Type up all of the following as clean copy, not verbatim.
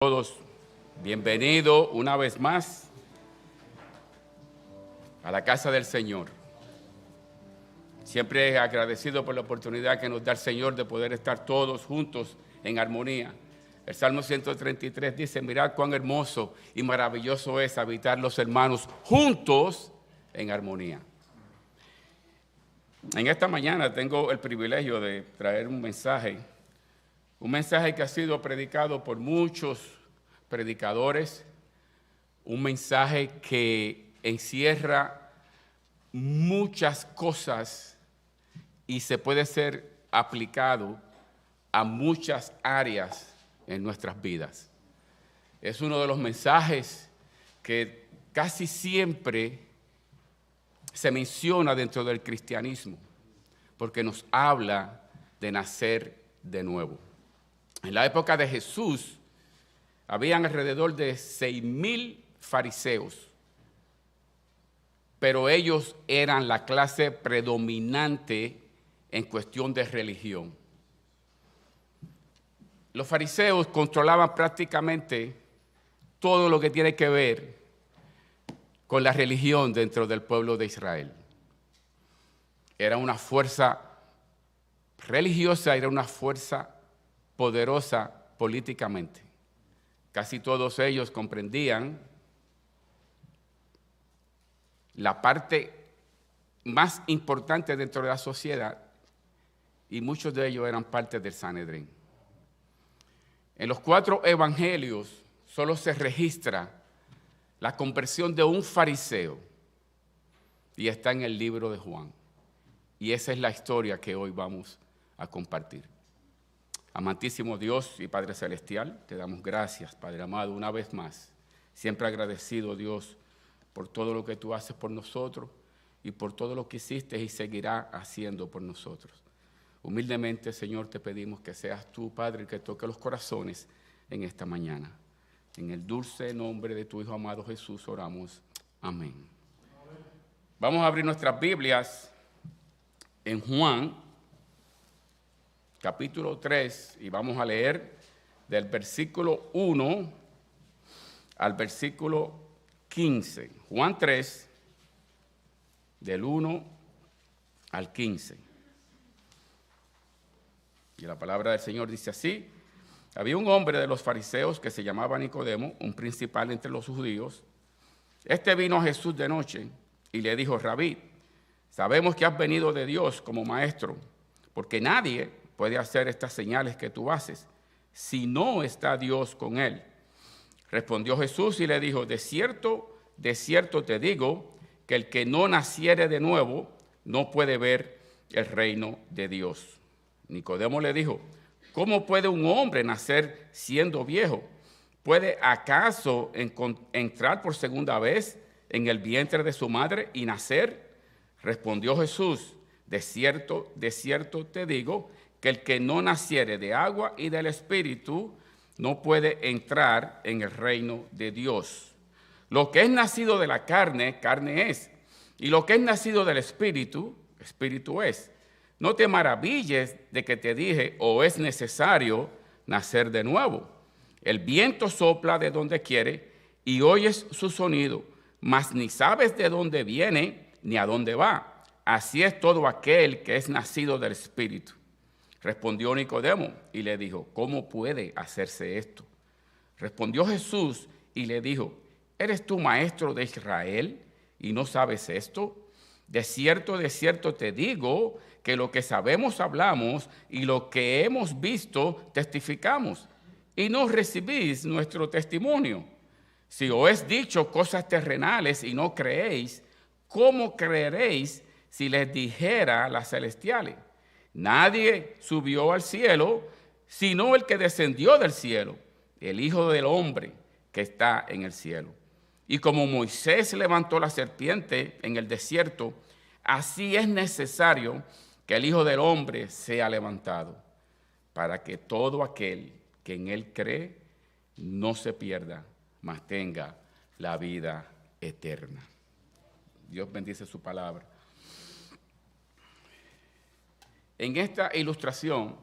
Todos, bienvenido una vez más a la casa del Señor. Siempre agradecido por la oportunidad que nos da el Señor de poder estar todos juntos en armonía. El Salmo 133 dice: mirad cuán hermoso y maravilloso es habitar los hermanos juntos en armonía. En esta mañana tengo el privilegio de traer un mensaje que ha sido predicado por muchos predicadores, un mensaje que encierra muchas cosas y se puede ser aplicado a muchas áreas en nuestras vidas. Es uno de los mensajes que casi siempre se menciona dentro del cristianismo, porque nos habla de nacer de nuevo. En la época de Jesús, habían alrededor de 6,000 fariseos, pero ellos eran la clase predominante en cuestión de religión. Los fariseos controlaban prácticamente todo lo que tiene que ver con la religión dentro del pueblo de Israel. Era una fuerza religiosa, era una fuerza poderosa políticamente. Casi todos ellos comprendían la parte más importante dentro de la sociedad y muchos de ellos eran parte del Sanedrín. En los 4 evangelios solo se registra la conversión de un fariseo y está en el libro de Juan. Y esa es la historia que hoy vamos a compartir. Amantísimo Dios y Padre Celestial, te damos gracias, Padre amado, una vez más. Siempre agradecido, Dios, por todo lo que tú haces por nosotros y por todo lo que hiciste y seguirás haciendo por nosotros. Humildemente, Señor, te pedimos que seas tú, Padre, el que toque los corazones en esta mañana. En el dulce nombre de tu Hijo amado Jesús oramos. Amén. Vamos a abrir nuestras Biblias en Juan, capítulo 3, y vamos a leer del versículo 1 al versículo 15. Juan 3, del 1 al 15. Y la palabra del Señor dice así: había un hombre de los fariseos que se llamaba Nicodemo, un principal entre los judíos. Este vino a Jesús de noche y le dijo: Rabí, sabemos que has venido de Dios como maestro, porque nadie puede hacer estas señales que tú haces si no está Dios con él. Respondió Jesús y le dijo: de cierto te digo, que el que no naciere de nuevo no puede ver el reino de Dios. Nicodemo le dijo: ¿cómo puede un hombre nacer siendo viejo? ¿Puede acaso entrar por segunda vez en el vientre de su madre y nacer? Respondió Jesús: de cierto te digo, que el que no naciere de agua y del Espíritu no puede entrar en el reino de Dios. Lo que es nacido de la carne, carne es, y lo que es nacido del Espíritu, Espíritu es. No te maravilles de que te dije: o es necesario nacer de nuevo. El viento sopla de donde quiere y oyes su sonido, mas ni sabes de dónde viene ni a dónde va. Así es todo aquel que es nacido del Espíritu. Respondió Nicodemo y le dijo: ¿cómo puede hacerse esto? Respondió Jesús y le dijo: ¿eres tú maestro de Israel y no sabes esto? De cierto te digo que lo que sabemos hablamos y lo que hemos visto testificamos, y no recibís nuestro testimonio. Si os he dicho cosas terrenales y no creéis, ¿cómo creeréis si les dijera las celestiales? Nadie subió al cielo, sino el que descendió del cielo, el Hijo del Hombre que está en el cielo. Y como Moisés levantó la serpiente en el desierto, así es necesario que el Hijo del Hombre sea levantado, para que todo aquel que en él cree no se pierda, mas tenga la vida eterna. Dios bendice su palabra. En esta ilustración,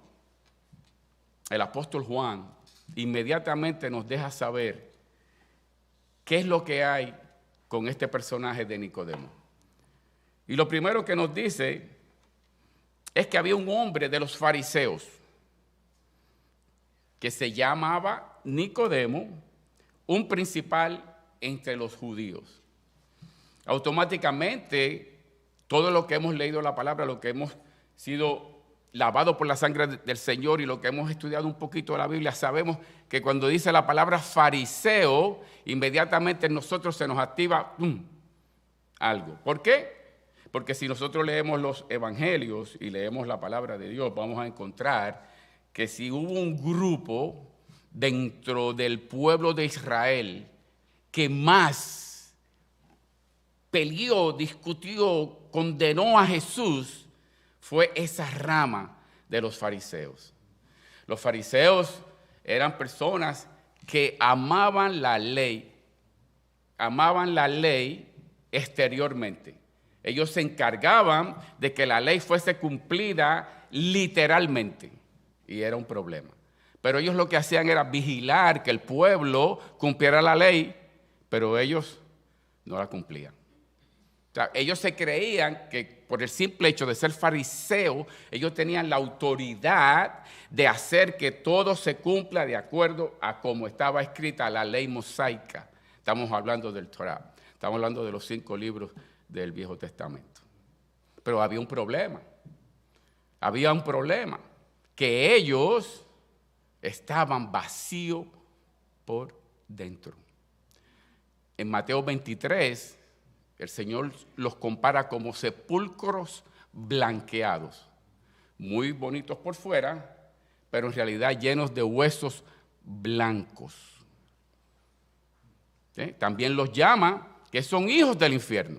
el apóstol Juan inmediatamente nos deja saber qué es lo que hay con este personaje de Nicodemo. Y lo primero que nos dice es que había un hombre de los fariseos que se llamaba Nicodemo, un principal entre los judíos. Automáticamente, todo lo que hemos leído la palabra, lo que hemos sido lavados por la sangre del Señor y lo que hemos estudiado un poquito de la Biblia, sabemos que cuando dice la palabra fariseo, inmediatamente en nosotros se nos activa algo. ¿Por qué? Porque si nosotros leemos los evangelios y leemos la palabra de Dios, vamos a encontrar que si hubo un grupo dentro del pueblo de Israel que más peleó, discutió, condenó a Jesús, fue esa rama de los fariseos. Los fariseos eran personas que amaban la ley exteriormente. Ellos se encargaban de que la ley fuese cumplida literalmente, y era un problema. Pero ellos lo que hacían era vigilar que el pueblo cumpliera la ley, pero ellos no la cumplían. O sea, ellos se creían que por el simple hecho de ser fariseo, ellos tenían la autoridad de hacer que todo se cumpla de acuerdo a cómo estaba escrita la ley mosaica. Estamos hablando del Torá, estamos hablando de los 5 libros del Viejo Testamento. Pero había un problema, que ellos estaban vacíos por dentro. En Mateo 23, el Señor los compara como sepulcros blanqueados, muy bonitos por fuera, pero en realidad llenos de huesos blancos. ¿Sí? También los llama que son hijos del infierno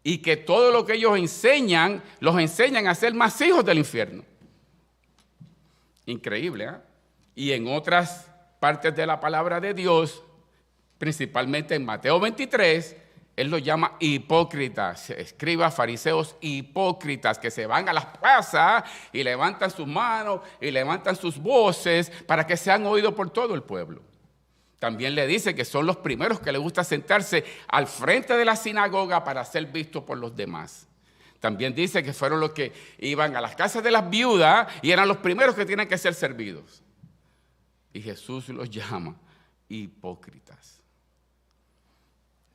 y que todo lo que ellos enseñan, los enseñan a ser más hijos del infierno. Increíble, ¿eh? Y en otras partes de la palabra de Dios, principalmente en Mateo 23, Él los llama hipócritas, escribas, fariseos hipócritas, que se van a las plazas y levantan sus manos y levantan sus voces para que sean oídos por todo el pueblo. También le dice que son los primeros que les gusta sentarse al frente de la sinagoga para ser vistos por los demás. También dice que fueron los que iban a las casas de las viudas y eran los primeros que tienen que ser servidos. Y Jesús los llama hipócritas.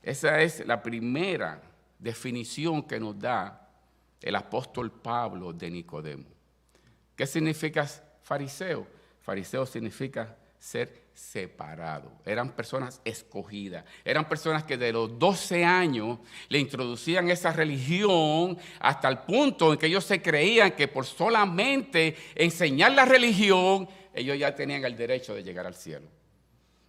Esa es la primera definición que nos da el apóstol Pablo de Nicodemo. ¿Qué significa fariseo? Fariseo significa ser separado. Eran personas escogidas. Eran personas que de los 12 años le introducían esa religión hasta el punto en que ellos se creían que por solamente enseñar la religión, ellos ya tenían el derecho de llegar al cielo.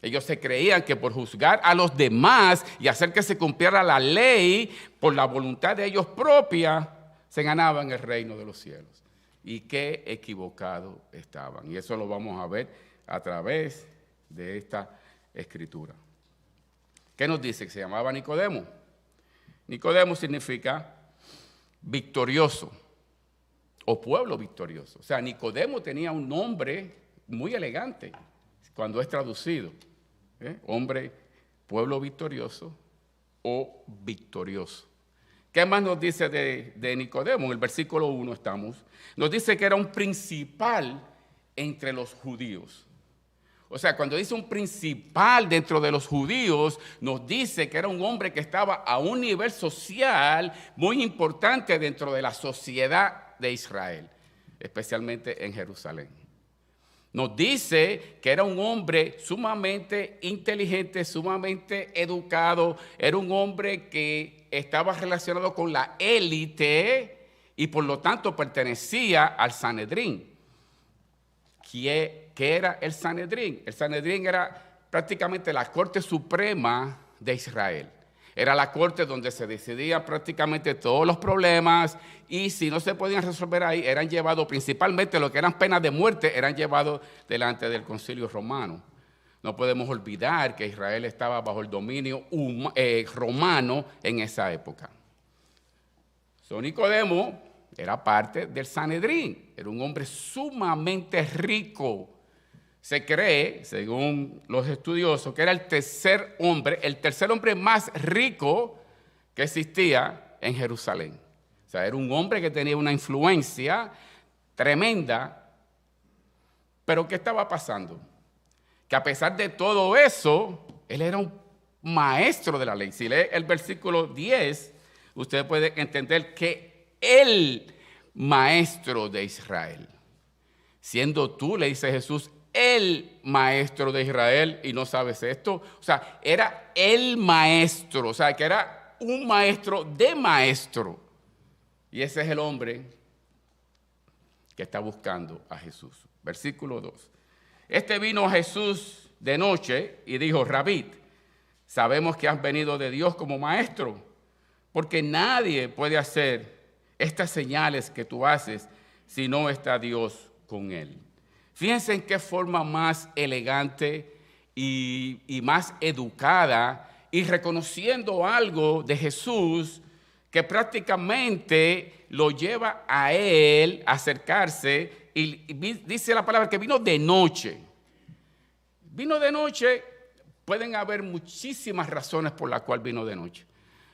Ellos se creían que por juzgar a los demás y hacer que se cumpliera la ley por la voluntad de ellos propia, se ganaban el reino de los cielos. Y qué equivocados estaban. Y eso lo vamos a ver a través de esta escritura. ¿Qué nos dice? Que se llamaba Nicodemo. Nicodemo significa victorioso o pueblo victorioso. O sea, Nicodemo tenía un nombre muy elegante cuando es traducido. Hombre, pueblo victorioso o victorioso. ¿Qué más nos dice de Nicodemo? En el versículo 1 estamos. Nos dice que era un principal entre los judíos. O sea, cuando dice un principal dentro de los judíos, nos dice que era un hombre que estaba a un nivel social muy importante dentro de la sociedad de Israel, especialmente en Jerusalén. Nos dice que era un hombre sumamente inteligente, sumamente educado, era un hombre que estaba relacionado con la élite y por lo tanto pertenecía al Sanedrín. ¿Qué era el Sanedrín? El Sanedrín era prácticamente la Corte Suprema de Israel. Era la corte donde se decidían prácticamente todos los problemas y si no se podían resolver ahí, eran llevados principalmente lo que eran penas de muerte, eran llevados delante del Concilio Romano. No podemos olvidar que Israel estaba bajo el dominio romano en esa época. Nicodemo era parte del Sanedrín, era un hombre sumamente rico, Se cree, según los estudiosos, que era el tercer hombre más rico que existía en Jerusalén. O sea, era un hombre que tenía una influencia tremenda. Pero ¿qué estaba pasando? Que a pesar de todo eso, él era un maestro de la ley. Si lee el versículo 10, usted puede entender que el maestro de Israel, siendo tú, le dice Jesús, el maestro de Israel, y no sabes esto, o sea, era el maestro, o sea, que era un maestro de maestro. Y ese es el hombre que está buscando a Jesús. Versículo 2. Este vino a Jesús de noche y dijo: Rabí, sabemos que has venido de Dios como maestro, porque nadie puede hacer estas señales que tú haces si no está Dios con él. Fíjense en qué forma más elegante y más educada, y reconociendo algo de Jesús que prácticamente lo lleva a él a acercarse, y dice la palabra que vino de noche. Vino de noche, pueden haber muchísimas razones por las cuales vino de noche.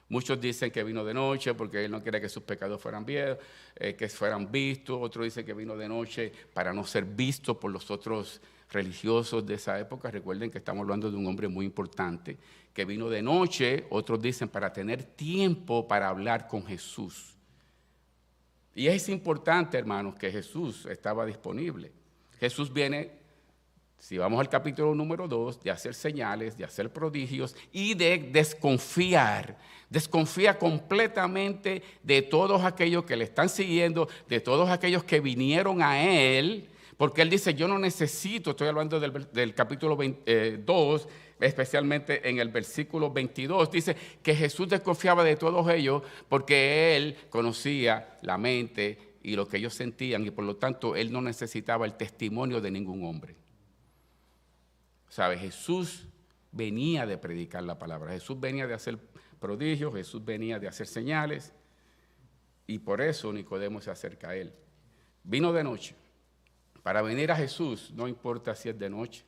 Muchos dicen que vino de noche porque él no quería que sus pecados fueran que fueran vistos. Otros dicen que vino de noche para no ser visto por los otros religiosos de esa época. Recuerden que estamos hablando de un hombre muy importante que vino de noche. Otros dicen para tener tiempo para hablar con Jesús. Y es importante, hermanos, que Jesús estaba disponible. Jesús viene, si vamos al capítulo número 2, de hacer señales, de hacer prodigios y de desconfiar. Desconfía completamente de todos aquellos que le están siguiendo, de todos aquellos que vinieron a él, porque él dice: yo no necesito, estoy hablando del capítulo 2, especialmente en el versículo 22, dice que Jesús desconfiaba de todos ellos porque él conocía la mente y lo que ellos sentían, y por lo tanto él no necesitaba el testimonio de ningún hombre. ¿Sabe? Jesús venía de predicar la palabra, Jesús venía de hacer prodigios, Jesús venía de hacer señales, y por eso Nicodemo se acerca a él. Vino de noche. Para venir a Jesús no importa si es de noche,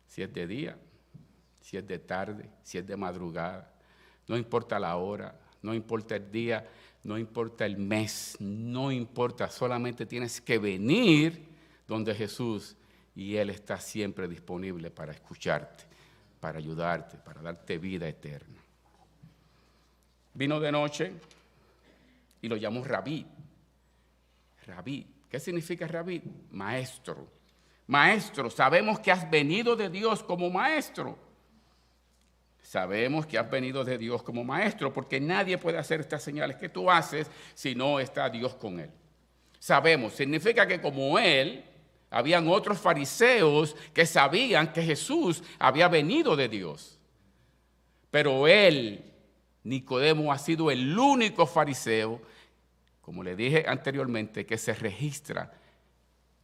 si es de día, si es de tarde, si es de madrugada, no importa la hora, no importa el día, no importa el mes, no importa, solamente tienes que venir donde Jesús, y Él está siempre disponible para escucharte, para ayudarte, para darte vida eterna. Vino de noche y lo llamó Rabí. Rabí. ¿Qué significa Rabí? Maestro. Maestro, sabemos que has venido de Dios como maestro. Sabemos que has venido de Dios como maestro, porque nadie puede hacer estas señales que tú haces si no está Dios con él. Sabemos, significa que como él, habían otros fariseos que sabían que Jesús había venido de Dios. Pero él, Nicodemo, ha sido el único fariseo, como le dije anteriormente, que se registra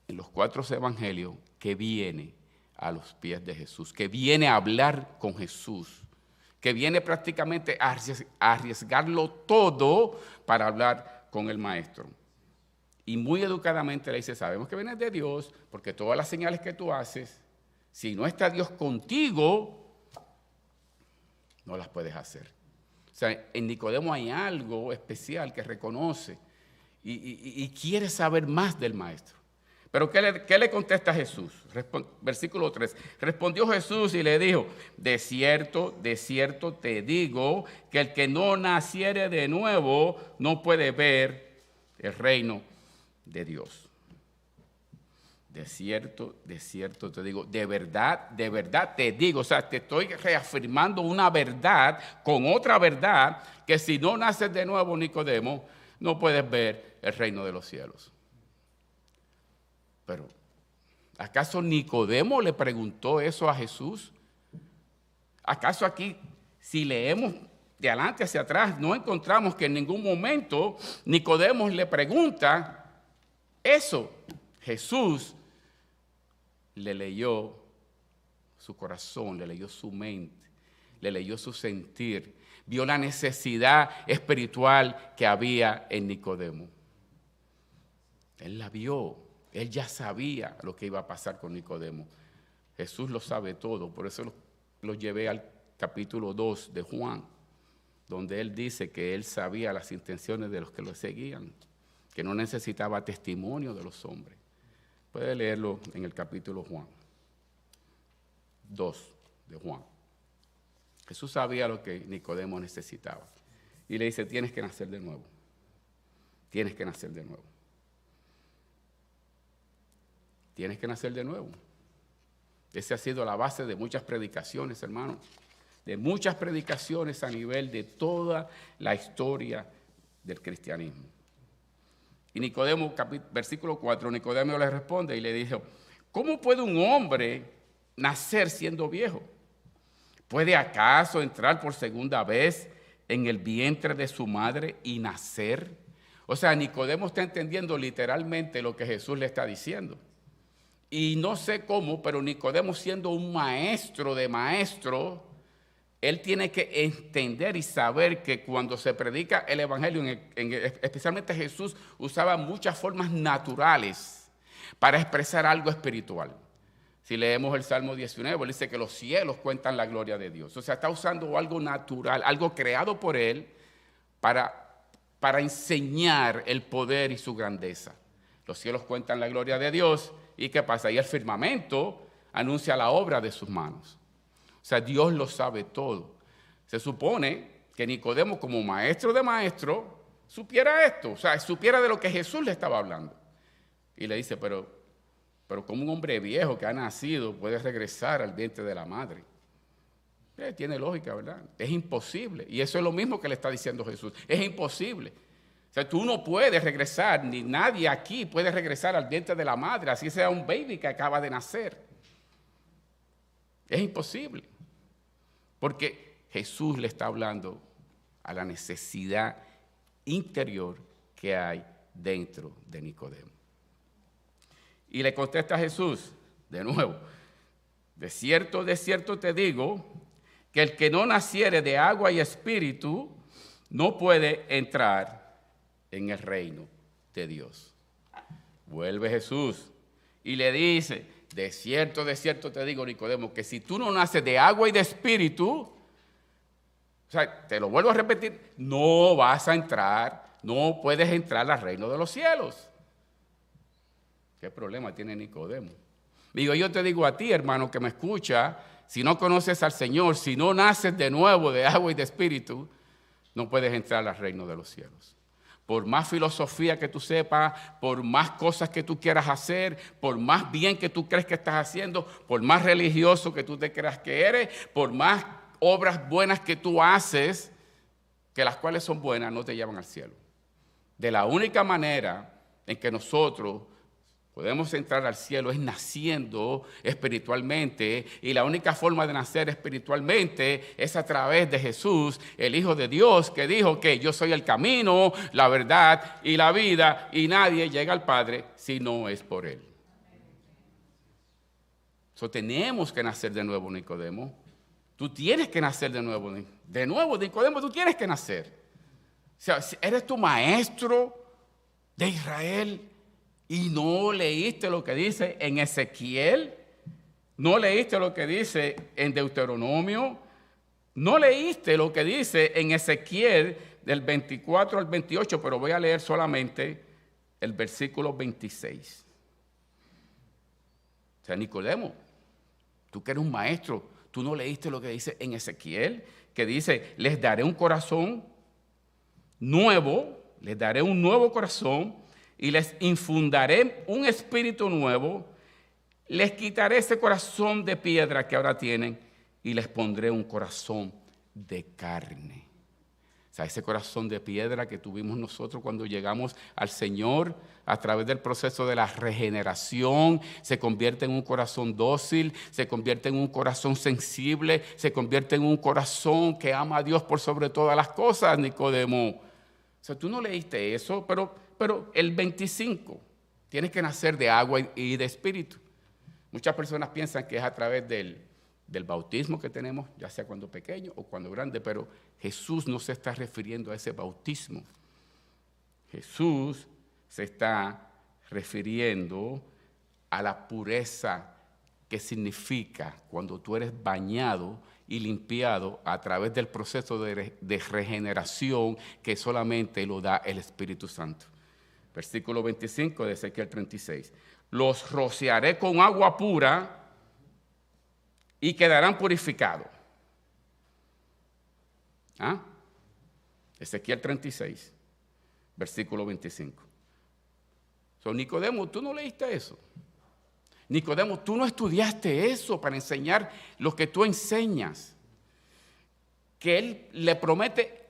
en los 4 evangelios, que viene a los pies de Jesús, que viene a hablar con Jesús, que viene prácticamente a arriesgarlo todo para hablar con el maestro. Y muy educadamente le dice: sabemos que vienes de Dios, porque todas las señales que tú haces, si no está Dios contigo, no las puedes hacer. O sea, en Nicodemo hay algo especial que reconoce y quiere saber más del maestro. Pero ¿qué le contesta Jesús? Versículo 3. Respondió Jesús y le dijo: de cierto te digo que el que no naciere de nuevo no puede ver el reino de Dios. De cierto te digo, de verdad te digo, o sea, te estoy reafirmando una verdad con otra verdad, que si no naces de nuevo, Nicodemo, no puedes ver el reino de los cielos. Pero, ¿acaso Nicodemo le preguntó eso a Jesús? ¿Acaso aquí, si leemos de adelante hacia atrás, no encontramos que en ningún momento Nicodemo le pregunta eso? Jesús le leyó su corazón, le leyó su mente, le leyó su sentir, vio la necesidad espiritual que había en Nicodemo. Él la vio, él ya sabía lo que iba a pasar con Nicodemo. Jesús lo sabe todo, por eso lo llevé al capítulo 2 de Juan, donde él dice que él sabía las intenciones de los que lo seguían, que no necesitaba testimonio de los hombres. Puede leerlo en el capítulo 2 de Juan. Jesús sabía lo que Nicodemo necesitaba. Y le dice, tienes que nacer de nuevo. Tienes que nacer de nuevo. Tienes que nacer de nuevo. Esa ha sido la base de muchas predicaciones, hermanos. De muchas predicaciones a nivel de toda la historia del cristianismo. Y Nicodemo, versículo 4, Nicodemo le responde y le dijo, ¿cómo puede un hombre nacer siendo viejo? ¿Puede acaso entrar por segunda vez en el vientre de su madre y nacer? O sea, Nicodemo está entendiendo literalmente lo que Jesús le está diciendo. Y no sé cómo, pero Nicodemo, siendo un maestro de maestros, él tiene que entender y saber que cuando se predica el evangelio, especialmente Jesús usaba muchas formas naturales para expresar algo espiritual. Si leemos el Salmo 19, él dice que los cielos cuentan la gloria de Dios. O sea, está usando algo natural, algo creado por él para enseñar el poder y su grandeza. Los cielos cuentan la gloria de Dios. ¿Y qué pasa? Y el firmamento anuncia la obra de sus manos. O sea, Dios lo sabe todo. Se supone que Nicodemo, como maestro de maestros, supiera esto. O sea, supiera de lo que Jesús le estaba hablando. Y le dice, pero como un hombre viejo que ha nacido puede regresar al vientre de la madre. Tiene lógica, ¿verdad? Es imposible. Y eso es lo mismo que le está diciendo Jesús. Es imposible. O sea, tú no puedes regresar, ni nadie aquí puede regresar al vientre de la madre, así sea un baby que acaba de nacer. Es imposible. Porque Jesús le está hablando a la necesidad interior que hay dentro de Nicodemo. Y le contesta a Jesús, de nuevo, de cierto te digo, que el que no naciere de agua y espíritu no puede entrar en el reino de Dios. Vuelve Jesús y le dice, de cierto te digo, Nicodemo, que si tú no naces de agua y de espíritu, o sea, te lo vuelvo a repetir, no vas a entrar, no puedes entrar al reino de los cielos. ¿Qué problema tiene Nicodemo? Digo, yo te digo a ti, hermano, que me escucha, si no conoces al Señor, si no naces de nuevo de agua y de espíritu, no puedes entrar al reino de los cielos. Por más filosofía que tú sepas, por más cosas que tú quieras hacer, por más bien que tú crees que estás haciendo, por más religioso que tú te creas que eres, por más obras buenas que tú haces, que las cuales son buenas, no te llevan al cielo. De la única manera en que nosotros podemos entrar al cielo es naciendo espiritualmente, y la única forma de nacer espiritualmente es a través de Jesús, el Hijo de Dios, que dijo que yo soy el camino, la verdad y la vida, y nadie llega al Padre si no es por Él. Tenemos que nacer de nuevo, Nicodemo. Tú tienes que nacer de nuevo. De nuevo, Nicodemo, tú tienes que nacer. O sea, eres tu maestro de Israel. ¿Y no leíste lo que dice en Ezequiel? ¿No leíste lo que dice en Deuteronomio? ¿No leíste lo que dice en Ezequiel del 24 al 28? Pero voy a leer solamente el versículo 26. O sea, Nicodemo, tú que eres un maestro, ¿tú no leíste lo que dice en Ezequiel? Que dice, les daré un corazón nuevo, les daré un nuevo corazón, y les infundaré un espíritu nuevo, les quitaré ese corazón de piedra que ahora tienen y les pondré un corazón de carne. O sea, ese corazón de piedra que tuvimos nosotros cuando llegamos al Señor a través del proceso de la regeneración, se convierte en un corazón dócil, se convierte en un corazón sensible, se convierte en un corazón que ama a Dios por sobre todas las cosas, Nicodemo. O sea, tú no leíste eso, pero el 25, tienes que nacer de agua y de espíritu. Muchas personas piensan que es a través del bautismo que tenemos, ya sea cuando pequeño o cuando grande, pero Jesús no se está refiriendo a ese bautismo. Jesús se está refiriendo a la pureza ¿Qué significa cuando tú eres bañado y limpiado a través del proceso de regeneración que solamente lo da el Espíritu Santo? Versículo 25 de Ezequiel 36. Los rociaré con agua pura y quedarán purificados. ¿Ah? Ezequiel 36, versículo 25. Nicodemo, ¿tú no leíste eso? Nicodemo, tú no estudiaste eso para enseñar lo que tú enseñas. Que él le promete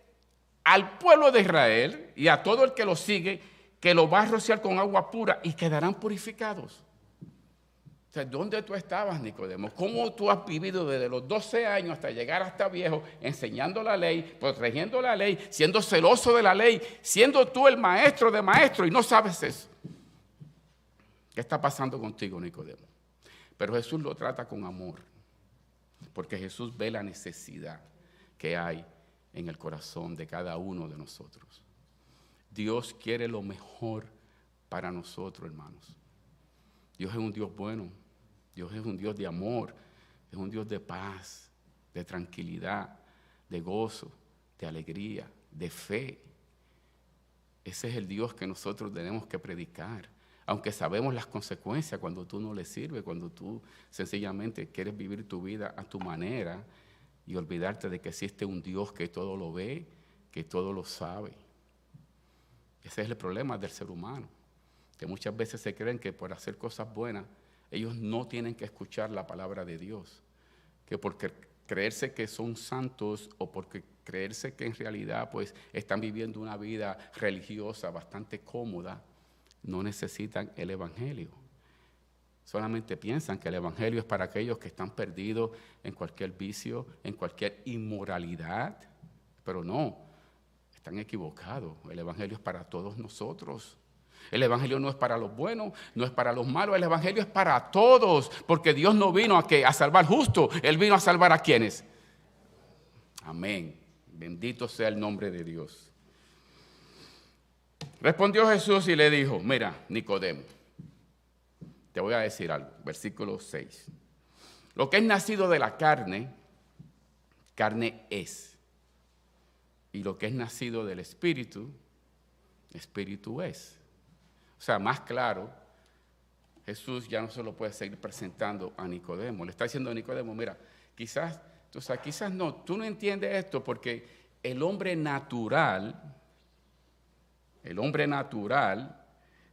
al pueblo de Israel y a todo el que lo sigue que lo va a rociar con agua pura y quedarán purificados. O sea, ¿dónde tú estabas, Nicodemo? ¿Cómo tú has vivido desde los 12 años hasta llegar hasta viejo, enseñando la ley, protegiendo la ley, siendo celoso de la ley, siendo tú el maestro de maestros y no sabes eso? ¿Qué está pasando contigo, Nicodemo? Pero Jesús lo trata con amor, porque Jesús ve la necesidad que hay en el corazón de cada uno de nosotros. Dios quiere lo mejor para nosotros, hermanos. Dios es un Dios bueno, Dios es un Dios de amor, es un Dios de paz, de tranquilidad, de gozo, de alegría, de fe. Ese es el Dios que nosotros tenemos que predicar. Aunque sabemos las consecuencias cuando tú no le sirves, cuando tú sencillamente quieres vivir tu vida a tu manera y olvidarte de que existe un Dios que todo lo ve, que todo lo sabe. Ese es el problema del ser humano, que muchas veces se creen que por hacer cosas buenas, ellos no tienen que escuchar la palabra de Dios, que porque creerse que son santos o porque creerse que en realidad pues están viviendo una vida religiosa bastante cómoda, no necesitan el evangelio. Solamente piensan que el evangelio es para aquellos que están perdidos en cualquier vicio, en cualquier inmoralidad, pero no, están equivocados. El evangelio es para todos nosotros. El evangelio no es para los buenos, no es para los malos, el evangelio es para todos, porque Dios no vino a salvar justo, Él vino a salvar a quienes. Amén. Bendito sea el nombre de Dios. Respondió Jesús y le dijo, mira, Nicodemo, te voy a decir algo, versículo 6. Lo que es nacido de la carne, carne es. Y lo que es nacido del Espíritu, Espíritu es. O sea, más claro, Jesús ya no se lo puede seguir presentando a Nicodemo. Le está diciendo a Nicodemo, mira, quizás no, tú no entiendes esto porque el hombre natural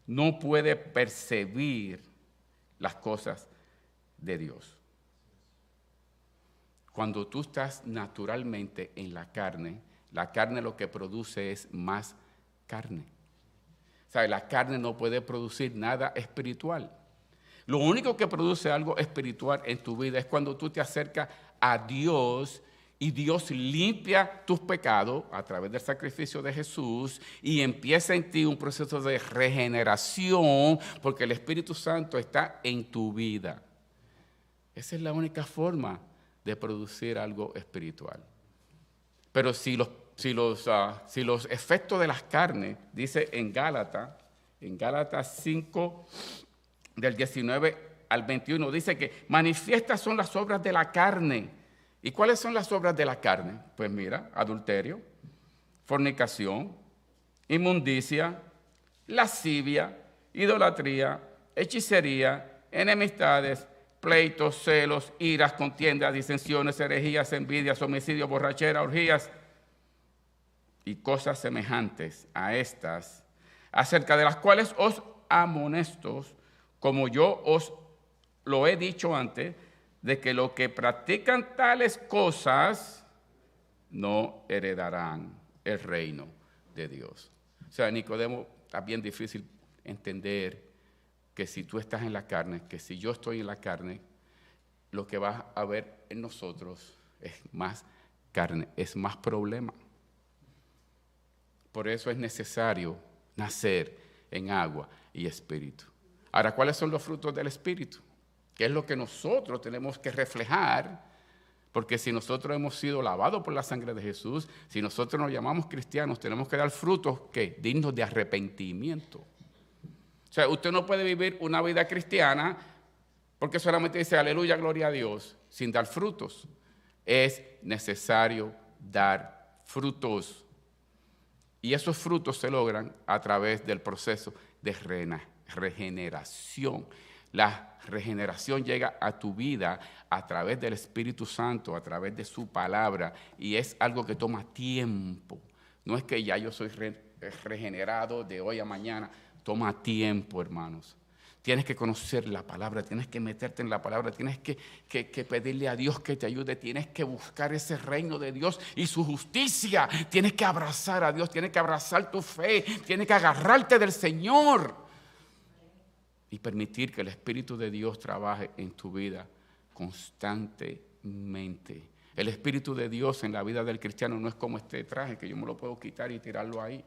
no puede percibir las cosas de Dios. Cuando tú estás naturalmente en la carne lo que produce es más carne. O sea, la carne no puede producir nada espiritual. Lo único que produce algo espiritual en tu vida es cuando tú te acercas a Dios y Dios limpia tus pecados a través del sacrificio de Jesús y empieza en ti un proceso de regeneración porque el Espíritu Santo está en tu vida. Esa es la única forma de producir algo espiritual. Pero si los efectos de las carnes, dice en Gálatas 5, del 19 al 21, dice que manifiestas son las obras de la carne. ¿Y cuáles son las obras de la carne? Pues mira, adulterio, fornicación, inmundicia, lascivia, idolatría, hechicería, enemistades, pleitos, celos, iras, contiendas, disensiones, herejías, envidias, homicidios, borrachera, orgías y cosas semejantes a estas, acerca de las cuales os amonesto, como yo os lo he dicho antes, de que los que practican tales cosas no heredarán el reino de Dios. O sea, Nicodemo, está bien difícil entender que si tú estás en la carne, que si yo estoy en la carne, lo que vas a ver en nosotros es más carne, es más problema. Por eso es necesario nacer en agua y espíritu. Ahora, ¿cuáles son los frutos del espíritu? ¿Qué es lo que nosotros tenemos que reflejar? Porque si nosotros hemos sido lavados por la sangre de Jesús, si nosotros nos llamamos cristianos, tenemos que dar frutos ¿qué? Dignos de arrepentimiento. O sea, usted no puede vivir una vida cristiana Porque solamente dice aleluya, gloria a Dios, sin dar frutos. Es necesario dar frutos. Y esos frutos se logran a través del proceso de regeneración. La regeneración llega a tu vida a través del Espíritu Santo, a través de su palabra, y es algo que toma tiempo. No es que ya yo soy regenerado de hoy a mañana, toma tiempo, hermanos. Tienes que conocer la palabra, tienes que meterte en la palabra, tienes que pedirle a Dios que te ayude, tienes que buscar ese reino de Dios y su justicia. Tienes que abrazar a Dios, tienes que abrazar tu fe, tienes que agarrarte del Señor y permitir que el Espíritu de Dios trabaje en tu vida constantemente. El Espíritu de Dios en la vida del cristiano no es como este traje que yo me lo puedo quitar y tirarlo ahí.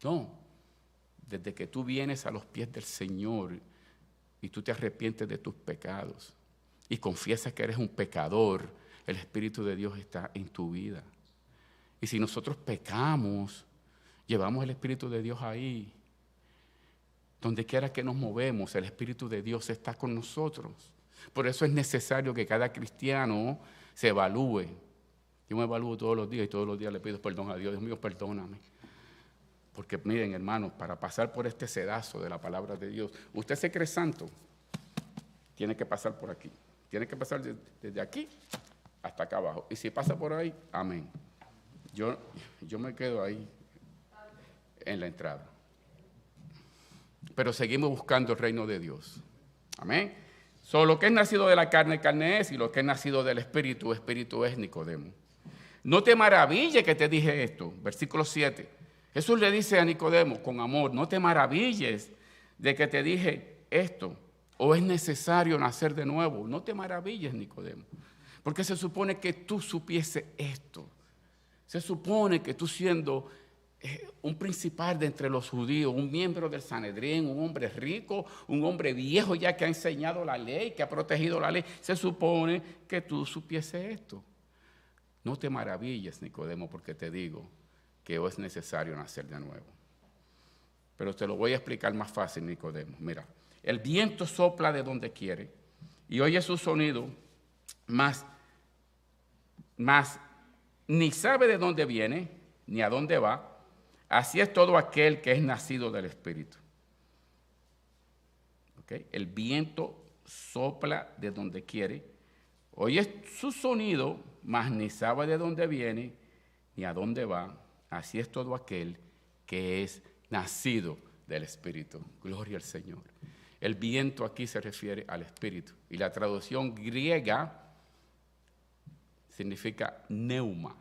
No, desde que tú vienes a los pies del Señor y tú te arrepientes de tus pecados y confiesas que eres un pecador, el Espíritu de Dios está en tu vida. Y si nosotros pecamos, llevamos el Espíritu de Dios ahí. Donde quiera que nos movemos, el Espíritu de Dios está con nosotros. Por eso es necesario que cada cristiano se evalúe. Yo me evalúo todos los días y todos los días le pido perdón a Dios. Dios mío, perdóname. Porque miren, hermanos, para pasar por este sedazo de la palabra de Dios, usted se cree santo, tiene que pasar por aquí. Tiene que pasar desde aquí hasta acá abajo. Y si pasa por ahí, amén. Yo me quedo ahí en la entrada. Pero seguimos buscando el reino de Dios. Amén. Lo que es nacido de la carne, carne es, y lo que es nacido del espíritu, espíritu es, Nicodemo. No te maravilles que te dije esto. Versículo 7. Jesús le dice a Nicodemo con amor, no te maravilles de que te dije esto, o es necesario nacer de nuevo. No te maravilles, Nicodemo, porque se supone que tú supiese esto. Se supone que tú siendo un principal de entre los judíos, un miembro del Sanedrín, un hombre rico, un hombre viejo ya que ha enseñado la ley, que ha protegido la ley, se supone que tú supiese esto. No te maravilles, Nicodemo, porque te digo que es necesario nacer de nuevo. Pero te lo voy a explicar más fácil, Nicodemo. Mira, el viento sopla de donde quiere y oye su sonido, mas ni sabe de dónde viene ni a dónde va. Así es todo aquel que es nacido del Espíritu. ¿Okay? El viento sopla de donde quiere, oye su sonido, mas ni sabe de dónde viene ni a dónde va. Así es todo aquel que es nacido del Espíritu. Gloria al Señor. El viento aquí se refiere al Espíritu. Y la traducción griega significa neuma.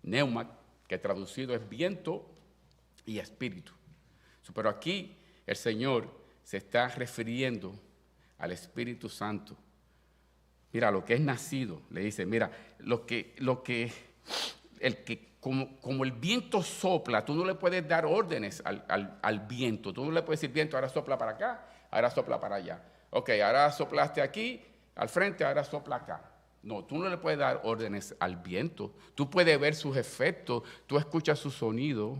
Neuma, que traducido es viento y espíritu. Pero aquí el Señor se está refiriendo al Espíritu Santo. Mira, lo que es nacido, le dice, mira, como el viento sopla, tú no le puedes dar órdenes al viento. Tú no le puedes decir, viento, ahora sopla para acá, ahora sopla para allá. Ok, ahora soplaste aquí, al frente, ahora sopla acá. No, tú no le puedes dar órdenes al viento. Tú puedes ver sus efectos, tú escuchas su sonido,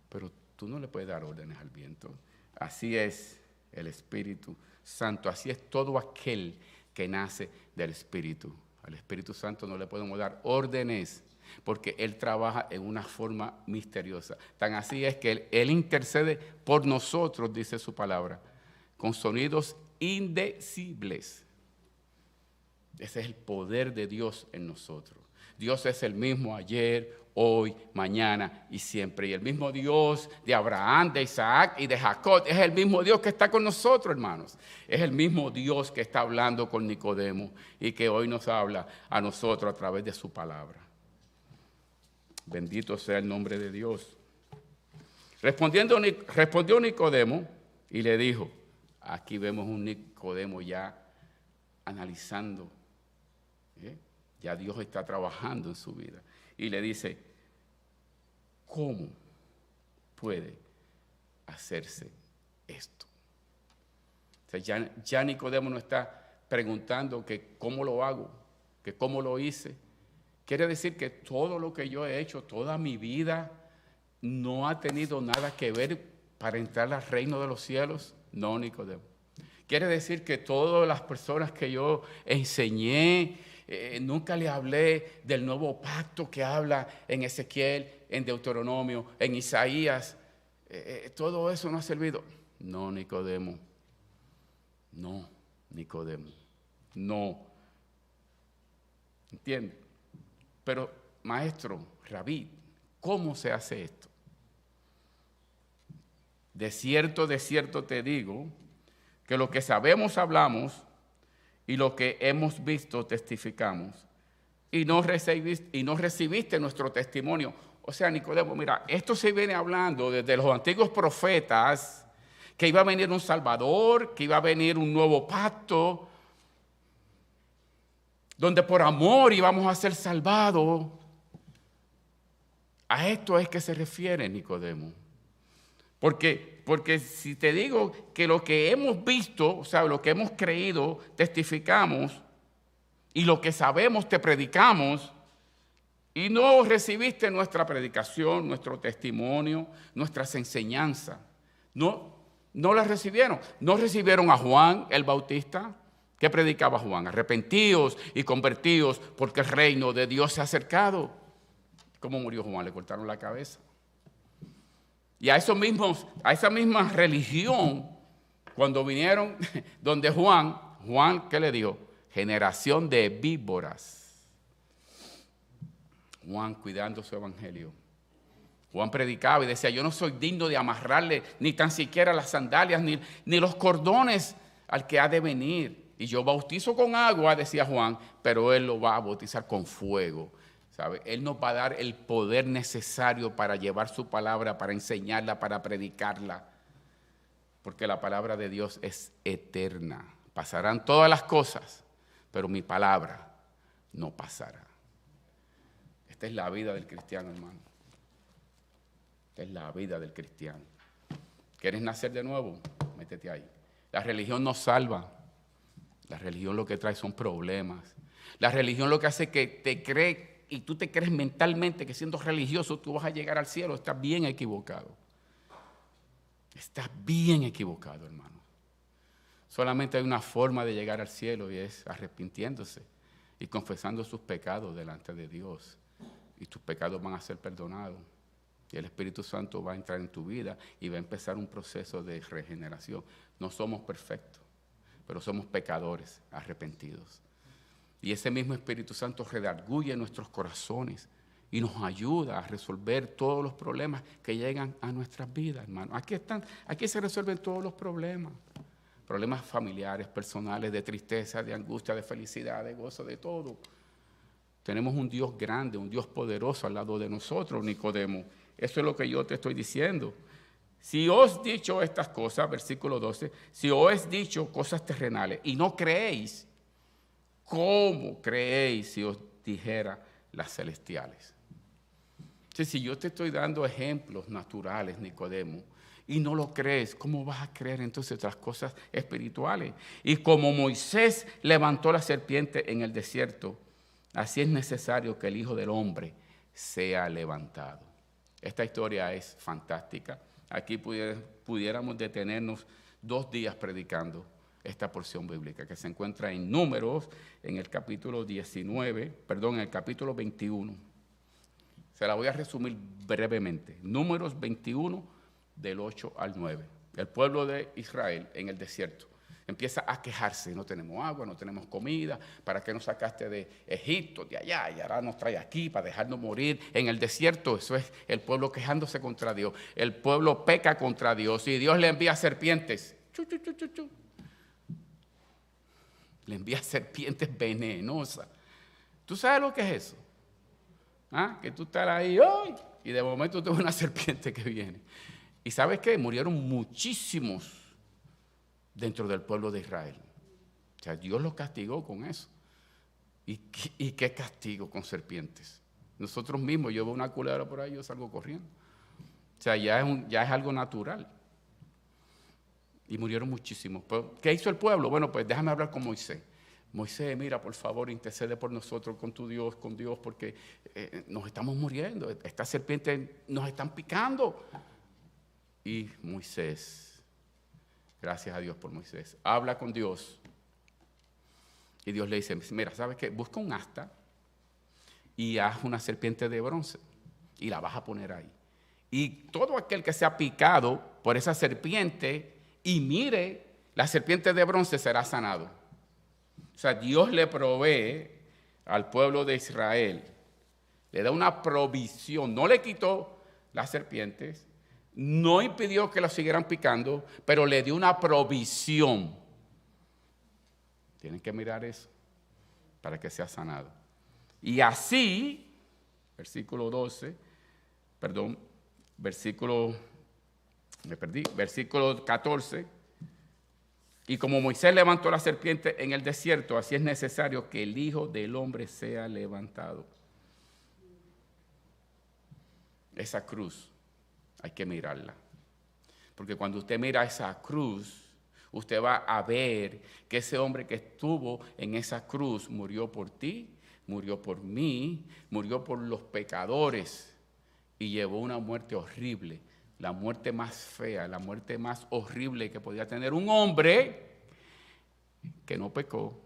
pero tú no le puedes dar órdenes al viento. Así es el Espíritu Santo, así es todo aquel que nace del Espíritu. Al Espíritu Santo no le podemos dar órdenes porque Él trabaja en una forma misteriosa. Tan así es que Él intercede por nosotros, dice su palabra, con sonidos indecibles. Ese es el poder de Dios en nosotros. Dios es el mismo ayer, hoy, mañana y siempre. Y el mismo Dios de Abraham, de Isaac y de Jacob es el mismo Dios que está con nosotros, hermanos. Es el mismo Dios que está hablando con Nicodemo y que hoy nos habla a nosotros a través de su palabra. Bendito sea el nombre de Dios. Respondió Nicodemo y le dijo, aquí vemos un Nicodemo ya analizando, ya Dios está trabajando en su vida. Y le dice, ¿cómo puede hacerse esto? O sea, ya Nicodemo no está preguntando que cómo lo hago, que cómo lo hice. Quiere decir que todo lo que yo he hecho, toda mi vida, no ha tenido nada que ver para entrar al reino de los cielos. No, Nicodemo. Quiere decir que todas las personas que yo enseñé, nunca le hablé del nuevo pacto que habla en Ezequiel, en Deuteronomio, en Isaías. Todo eso no ha servido. No, Nicodemo. No, Nicodemo. No. ¿Entiendes? Pero, maestro, Rabí, ¿cómo se hace esto? De cierto te digo, que lo que sabemos hablamos y lo que hemos visto testificamos, y no recibiste nuestro testimonio. O sea, Nicodemo, mira, esto se viene hablando desde los antiguos profetas, que iba a venir un Salvador, que iba a venir un nuevo pacto, donde por amor íbamos a ser salvados. A esto es que se refiere Nicodemo. Porque si te digo que lo que hemos visto, o sea, lo que hemos creído, testificamos, y lo que sabemos te predicamos, y no recibiste nuestra predicación, nuestro testimonio, nuestras enseñanzas. No las recibieron. No recibieron a Juan el Bautista. ¿Qué predicaba Juan? Arrepentíos y convertíos porque el reino de Dios se ha acercado. ¿Cómo murió Juan? Le cortaron la cabeza. Y a esa misma religión, cuando vinieron donde Juan, ¿qué le dijo? Generación de víboras. Juan cuidando su evangelio. Juan predicaba y decía, yo no soy digno de amarrarle ni tan siquiera las sandalias, ni los cordones al que ha de venir. Y yo bautizo con agua, decía Juan, pero él lo va a bautizar con fuego. ¿Sabe? Él nos va a dar el poder necesario para llevar su palabra, para enseñarla, para predicarla. Porque la palabra de Dios es eterna. Pasarán todas las cosas, pero mi palabra no pasará. Esta es la vida del cristiano, hermano. Esta es la vida del cristiano. ¿Quieres nacer de nuevo? Métete ahí. La religión no salva. La religión lo que trae son problemas. La religión lo que hace es que te cree y tú te crees mentalmente que siendo religioso tú vas a llegar al cielo. Estás bien equivocado. Estás bien equivocado, hermano. Solamente hay una forma de llegar al cielo y es arrepintiéndose y confesando sus pecados delante de Dios. Y tus pecados van a ser perdonados. Y el Espíritu Santo va a entrar en tu vida y va a empezar un proceso de regeneración. No somos perfectos, pero somos pecadores arrepentidos. Y ese mismo Espíritu Santo redarguye nuestros corazones y nos ayuda a resolver todos los problemas que llegan a nuestras vidas, hermano. Aquí se resuelven todos los problemas. Problemas familiares, personales, de tristeza, de angustia, de felicidad, de gozo, de todo. Tenemos un Dios grande, un Dios poderoso al lado de nosotros, Nicodemo. Eso es lo que yo te estoy diciendo. Si os he dicho estas cosas, versículo 12, si os he dicho cosas terrenales y no creéis, ¿cómo creéis si os dijera las celestiales? Si yo te estoy dando ejemplos naturales, Nicodemo, y no lo crees, ¿cómo vas a creer entonces las cosas espirituales? Y como Moisés levantó la serpiente en el desierto, así es necesario que el Hijo del Hombre sea levantado. Esta historia es fantástica. Aquí pudiéramos detenernos 2 días predicando esta porción bíblica que se encuentra en Números, en el capítulo 21. Se la voy a resumir brevemente. Números 21, del 8 al 9. El pueblo de Israel en el desierto empieza a quejarse. No tenemos agua, no tenemos comida. ¿Para qué nos sacaste de Egipto, de allá, y ahora nos trae aquí para dejarnos morir en el desierto? Eso es el pueblo quejándose contra Dios. El pueblo peca contra Dios y Dios le envía serpientes. Le envía serpientes venenosas. ¿Tú sabes lo que es eso? Que tú estás ahí ¡ay! Y de momento te ves una serpiente que viene. ¿Y sabes qué? Murieron muchísimos dentro del pueblo de Israel. O sea, Dios los castigó con eso. ¿Y qué castigo con serpientes? Nosotros mismos, yo veo una culebra por ahí, yo salgo corriendo. O sea, ya es algo natural. Y murieron muchísimos. ¿Qué hizo el pueblo? Bueno, pues déjame hablar con Moisés. Moisés, mira, por favor, intercede por nosotros con Dios, porque nos estamos muriendo. Estas serpientes nos están picando. Y Moisés Gracias a Dios por Moisés. Habla con Dios. Y Dios le dice, mira, ¿sabes qué? Busca un asta y haz una serpiente de bronce y la vas a poner ahí. Y todo aquel que sea picado por esa serpiente y mire la serpiente de bronce será sanado. O sea, Dios le provee al pueblo de Israel, le da una provisión, no le quitó las serpientes, no impidió que lo siguieran picando, pero le dio una provisión. Tienen que mirar eso para que sea sanado. Y así, versículo 14, y como Moisés levantó la serpiente en el desierto, así es necesario que el Hijo del Hombre sea levantado. Esa cruz hay que mirarla, porque cuando usted mira esa cruz, usted va a ver que ese hombre que estuvo en esa cruz murió por ti, murió por mí, murió por los pecadores y llevó una muerte horrible, la muerte más fea, la muerte más horrible que podía tener un hombre que no pecó,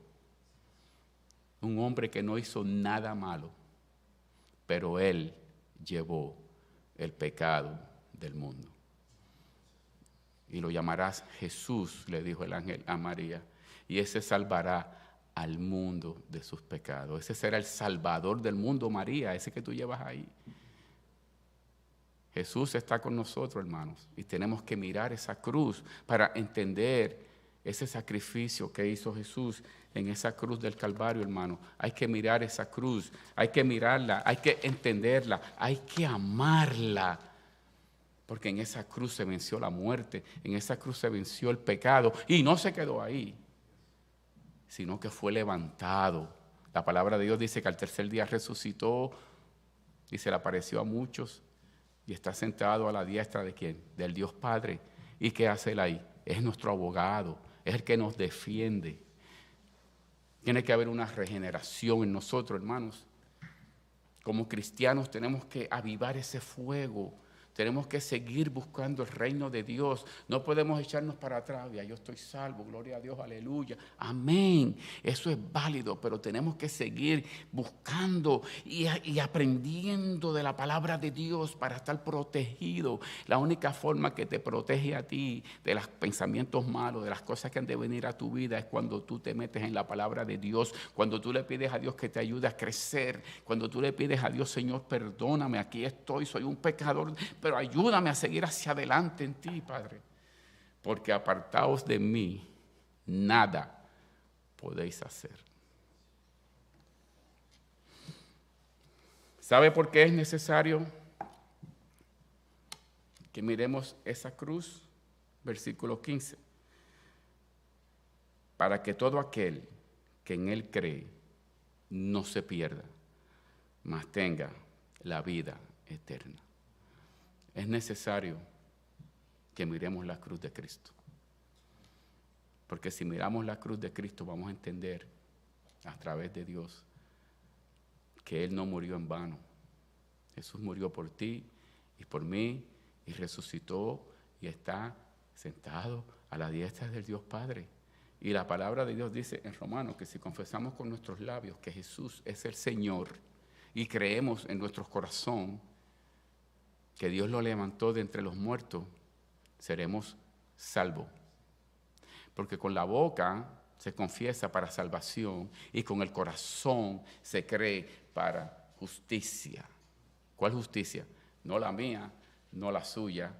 un hombre que no hizo nada malo, pero él llevó el pecado del mundo. Y lo llamarás Jesús, le dijo el ángel a María, y ese salvará al mundo de sus pecados. Ese será el salvador del mundo, María, ese que tú llevas ahí. Jesús está con nosotros, hermanos, y tenemos que mirar esa cruz para entender ese sacrificio que hizo Jesús en esa cruz del Calvario, hermano. Hay que mirar esa cruz, hay que mirarla, hay que entenderla, hay que amarla. Porque en esa cruz se venció la muerte, en esa cruz se venció el pecado y no se quedó ahí, sino que fue levantado. La palabra de Dios dice que al tercer día resucitó y se le apareció a muchos y está sentado a la diestra ¿de quién? Del Dios Padre. ¿Y qué hace él ahí? Es nuestro abogado, es el que nos defiende. Tiene que haber una regeneración en nosotros, hermanos. Como cristianos tenemos que avivar ese fuego. Tenemos que seguir buscando el reino de Dios. No podemos echarnos para atrás. Ya yo estoy salvo, gloria a Dios, aleluya. Amén. Eso es válido, pero tenemos que seguir buscando y aprendiendo de la palabra de Dios para estar protegido. La única forma que te protege a ti de los pensamientos malos, de las cosas que han de venir a tu vida, es cuando tú te metes en la palabra de Dios, cuando tú le pides a Dios que te ayude a crecer, cuando tú le pides a Dios, Señor, perdóname, aquí estoy, soy un pecador, pero ayúdame a seguir hacia adelante en ti, Padre, porque apartaos de mí, nada podéis hacer. ¿Sabe por qué es necesario que miremos esa cruz? Versículo 15. Para que todo aquel que en él cree no se pierda, mas tenga la vida eterna. Es necesario que miremos la cruz de Cristo. Porque si miramos la cruz de Cristo vamos a entender a través de Dios que Él no murió en vano. Jesús murió por ti y por mí y resucitó y está sentado a la diestra del Dios Padre. Y la palabra de Dios dice en Romanos que si confesamos con nuestros labios que Jesús es el Señor y creemos en nuestro corazón que Dios lo levantó de entre los muertos, seremos salvos. Porque con la boca se confiesa para salvación y con el corazón se cree para justicia. ¿Cuál justicia? No la mía, no la suya,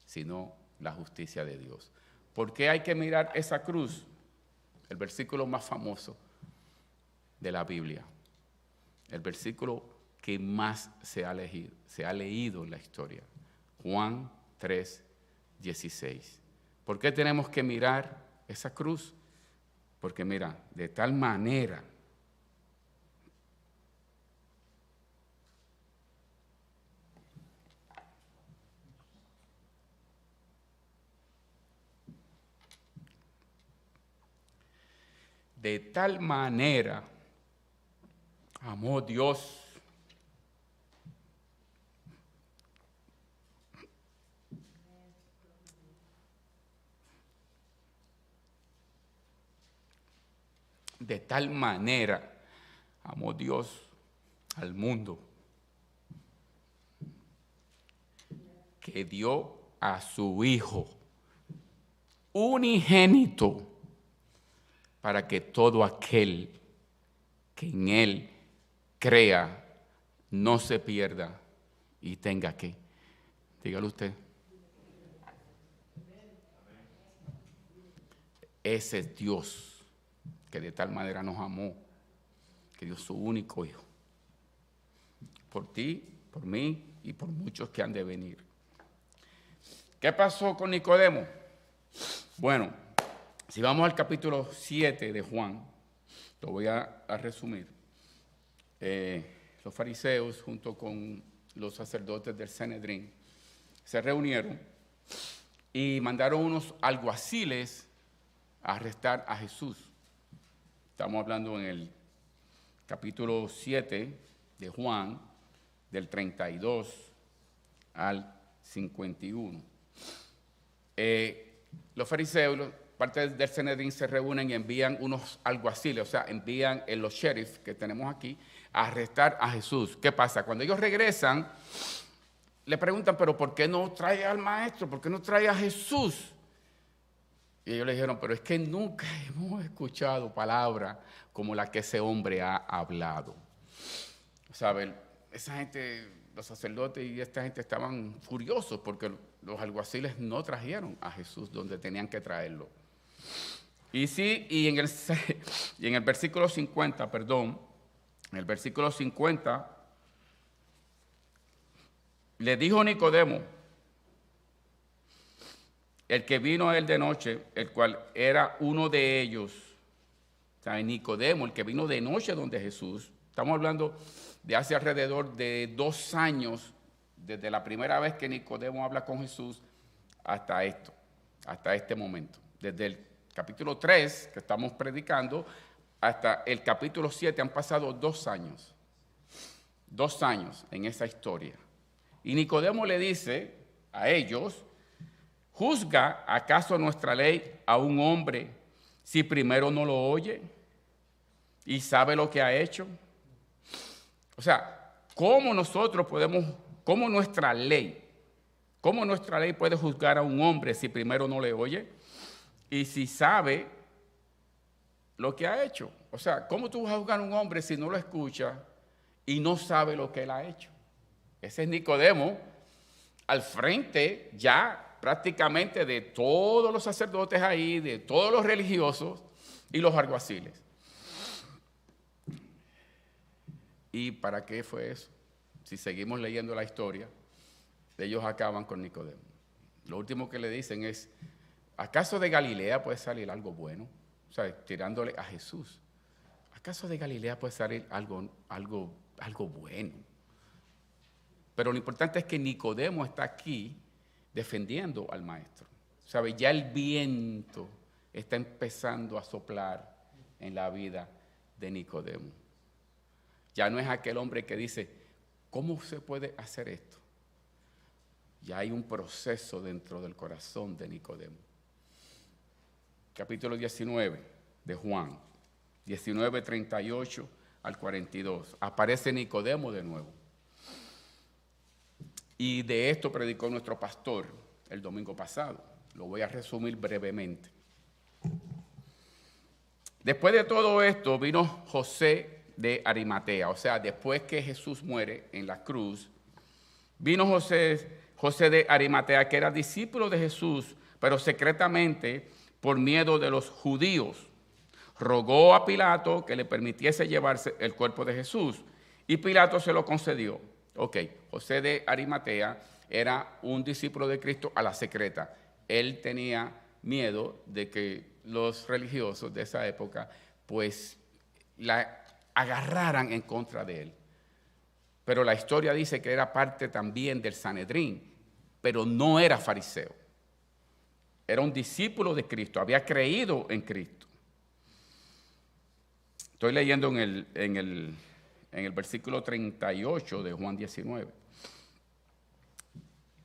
sino la justicia de Dios. ¿Por qué hay que mirar esa cruz? El versículo más famoso de la Biblia, el versículo que más se ha leído en la historia. Juan 3:16. ¿Por qué tenemos que mirar esa cruz? Porque mira, de tal manera amó Dios De tal manera amó Dios al mundo que dio a su Hijo unigénito para que todo aquel que en Él crea no se pierda y tenga que. Dígalo usted. Ese es Dios que de tal manera nos amó, que dio su único Hijo. Por ti, por mí y por muchos que han de venir. ¿Qué pasó con Nicodemo? Bueno, si vamos al capítulo 7 de Juan, lo voy a resumir. Los fariseos junto con los sacerdotes del Sanedrín se reunieron y mandaron unos alguaciles a arrestar a Jesús. Estamos hablando en el capítulo 7 de Juan, del 32 al 51. Los fariseos, parte del Sanedrín, se reúnen y envían unos alguaciles, o sea, envían los sheriffs que tenemos aquí a arrestar a Jesús. ¿Qué pasa? Cuando ellos regresan, le preguntan, pero ¿por qué no trae al maestro? ¿Por qué no trae a Jesús? Y ellos le dijeron, pero es que nunca hemos escuchado palabra como la que ese hombre ha hablado. ¿Saben? Esa gente, los sacerdotes y esta gente estaban furiosos porque los alguaciles no trajeron a Jesús donde tenían que traerlo. Y sí, y en el versículo 50, en el versículo 50, le dijo Nicodemo, el que vino a él de noche, el cual era uno de ellos, o sea, Nicodemo, el que vino de noche donde Jesús. Estamos hablando de hace alrededor de 2 años, desde la primera vez que Nicodemo habla con Jesús hasta este momento. Desde el capítulo 3 que estamos predicando hasta el capítulo 7 han pasado 2 años. 2 años en esa historia. Y Nicodemo le dice a ellos, ¿juzga acaso nuestra ley a un hombre si primero no lo oye y sabe lo que ha hecho? O sea, ¿cómo nuestra ley puede juzgar a un hombre si primero no le oye y si sabe lo que ha hecho? O sea, ¿cómo tú vas a juzgar a un hombre si no lo escucha y no sabe lo que él ha hecho? Ese es Nicodemo al frente ya prácticamente de todos los sacerdotes ahí, de todos los religiosos y los alguaciles. ¿Y para qué fue eso? Si seguimos leyendo la historia, ellos acaban con Nicodemo. Lo último que le dicen es, ¿acaso de Galilea puede salir algo bueno? O sea, tirándole a Jesús. ¿Acaso de Galilea puede salir algo bueno? Pero lo importante es que Nicodemo está aquí defendiendo al maestro. ¿Sabe? Ya el viento está empezando a soplar en la vida de Nicodemo. Ya no es aquel hombre que dice, ¿cómo se puede hacer esto? Ya hay un proceso dentro del corazón de Nicodemo. Capítulo 19 de Juan, 19, 38 al 42. Aparece Nicodemo de nuevo. Y de esto predicó nuestro pastor el domingo pasado. Lo voy a resumir brevemente. Después de todo esto vino José de Arimatea. O sea, después que Jesús muere en la cruz, vino José de Arimatea, que era discípulo de Jesús, pero secretamente por miedo de los judíos. Rogó a Pilato que le permitiese llevarse el cuerpo de Jesús. Y Pilato se lo concedió. Ok, José de Arimatea era un discípulo de Cristo a la secreta. Él tenía miedo de que los religiosos de esa época pues la agarraran en contra de él. Pero la historia dice que era parte también del Sanedrín, pero no era fariseo. Era un discípulo de Cristo, había creído en Cristo. Estoy leyendo en el versículo 38 de Juan 19.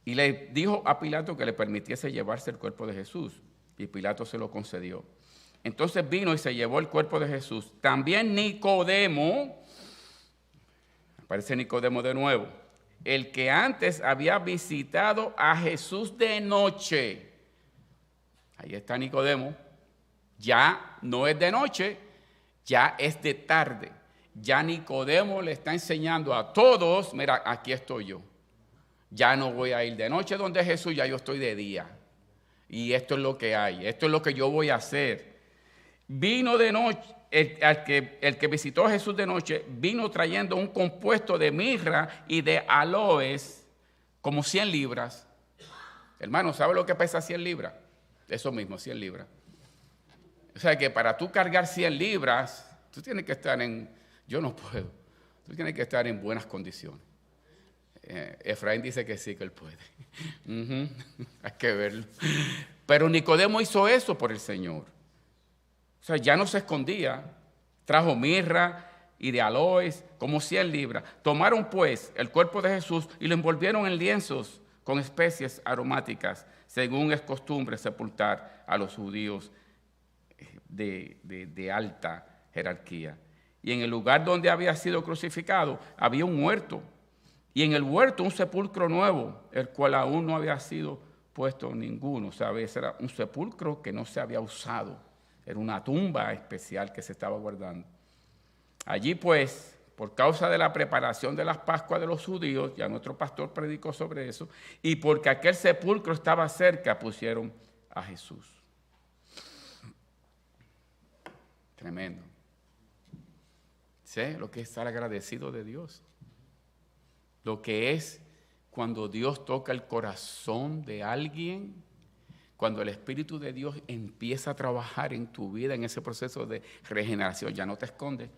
Y le dijo a Pilato que le permitiese llevarse el cuerpo de Jesús, y Pilato se lo concedió. Entonces vino y se llevó el cuerpo de Jesús. También Nicodemo, aparece Nicodemo de nuevo, el que antes había visitado a Jesús de noche. Ahí está Nicodemo. Ya no es de noche, ya es de tarde. Ya Nicodemo le está enseñando a todos, mira, aquí estoy yo. Ya no voy a ir de noche donde Jesús, ya yo estoy de día. Y esto es lo que hay, esto es lo que yo voy a hacer. Vino de noche, el que visitó a Jesús de noche, vino trayendo un compuesto de mirra y de aloes, como 100 libras. Hermano, ¿sabe lo que pesa 100 libras? Eso mismo, 100 libras. O sea que para tú cargar 100 libras, tú tienes que estar yo no puedo, tú tienes que estar en buenas condiciones. Efraín dice que sí, que él puede. Hay que verlo. Pero Nicodemo hizo eso por el Señor. O sea, ya no se escondía. Trajo mirra y de aloes, como 100 libras. Tomaron pues el cuerpo de Jesús y lo envolvieron en lienzos con especies aromáticas, según es costumbre sepultar a los judíos de alta jerarquía. Y en el lugar donde había sido crucificado había un huerto. Y en el huerto un sepulcro nuevo, el cual aún no había sido puesto ninguno. ¿Sabes? Era un sepulcro que no se había usado. Era una tumba especial que se estaba guardando. Allí pues, por causa de la preparación de las Pascuas de los judíos, ya nuestro pastor predicó sobre eso, y porque aquel sepulcro estaba cerca, pusieron a Jesús. Tremendo. ¿Sí? Lo que es estar agradecido de Dios. Lo que es cuando Dios toca el corazón de alguien, cuando el Espíritu de Dios empieza a trabajar en tu vida, en ese proceso de regeneración, ya no te escondes,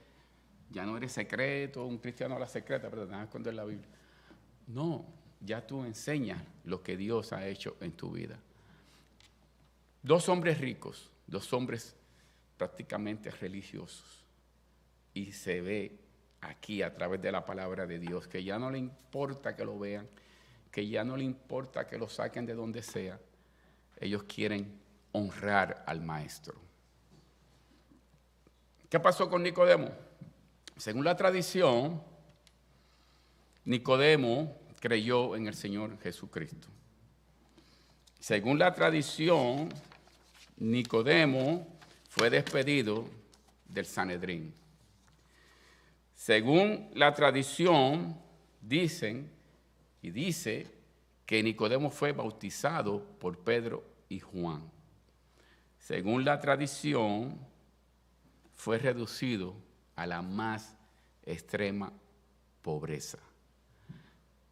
ya no eres secreto, un cristiano a la secreta, pero te vas a esconder la Biblia. No, ya tú enseñas lo que Dios ha hecho en tu vida. 2 hombres ricos, 2 hombres prácticamente religiosos, y se ve aquí a través de la palabra de Dios, que ya no le importa que lo vean, que ya no le importa que lo saquen de donde sea. Ellos quieren honrar al Maestro. ¿Qué pasó con Nicodemo? Según la tradición, Nicodemo creyó en el Señor Jesucristo. Según la tradición, Nicodemo fue despedido del Sanedrín. Según la tradición, dice que Nicodemo fue bautizado por Pedro y Juan. Según la tradición, fue reducido a la más extrema pobreza.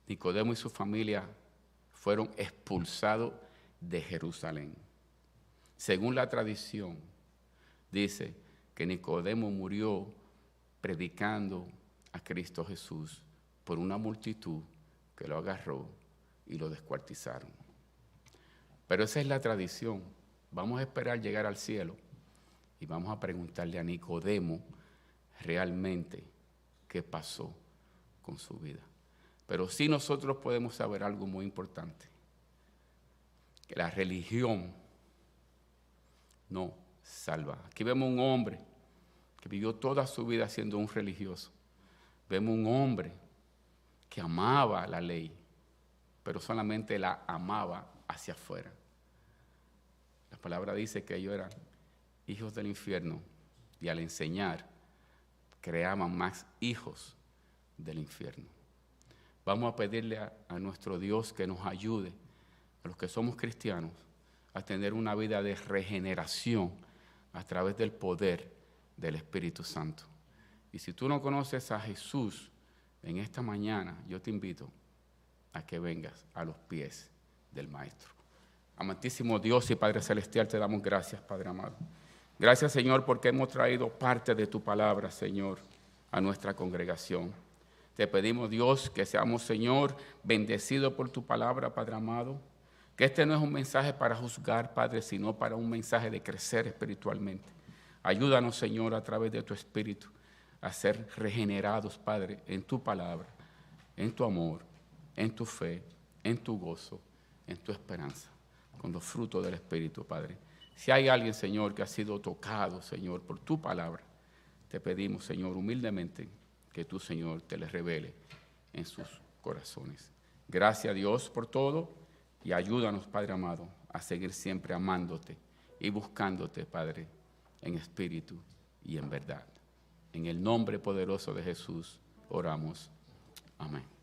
Nicodemo y su familia fueron expulsados de Jerusalén. Según la tradición, dice que Nicodemo murió predicando a Cristo Jesús por una multitud que lo agarró y lo descuartizaron. Pero esa es la tradición. Vamos a esperar llegar al cielo y vamos a preguntarle a Nicodemo realmente qué pasó con su vida. Pero sí nosotros podemos saber algo muy importante, que la religión no salva. Aquí vemos un hombre que vivió toda su vida siendo un religioso. Vemos un hombre que amaba la ley, pero solamente la amaba hacia afuera. La palabra dice que ellos eran hijos del infierno y al enseñar creaban más hijos del infierno. Vamos a pedirle a nuestro Dios que nos ayude, a los que somos cristianos, a tener una vida de regeneración a través del poder del Espíritu Santo. Y si tú no conoces a Jesús en esta mañana, yo te invito a que vengas a los pies del Maestro. Amantísimo Dios y Padre Celestial, te damos gracias, Padre amado. Gracias, Señor, porque hemos traído parte de tu palabra, Señor, a nuestra congregación. Te pedimos, Dios, que seamos, Señor, bendecidos por tu palabra, Padre amado. Que este no es un mensaje para juzgar, Padre, sino para un mensaje de crecer espiritualmente. Ayúdanos, Señor, a través de tu Espíritu, a ser regenerados, Padre, en tu palabra, en tu amor, en tu fe, en tu gozo, en tu esperanza, con los frutos del Espíritu, Padre, Si hay alguien, Señor, que ha sido tocado, Señor, por tu palabra, te pedimos, Señor, humildemente, que tú, Señor, te les revele en sus corazones. Gracias a Dios por todo y ayúdanos, Padre amado, a seguir siempre amándote y buscándote, Padre, en espíritu y en verdad. En el nombre poderoso de Jesús oramos. Amén.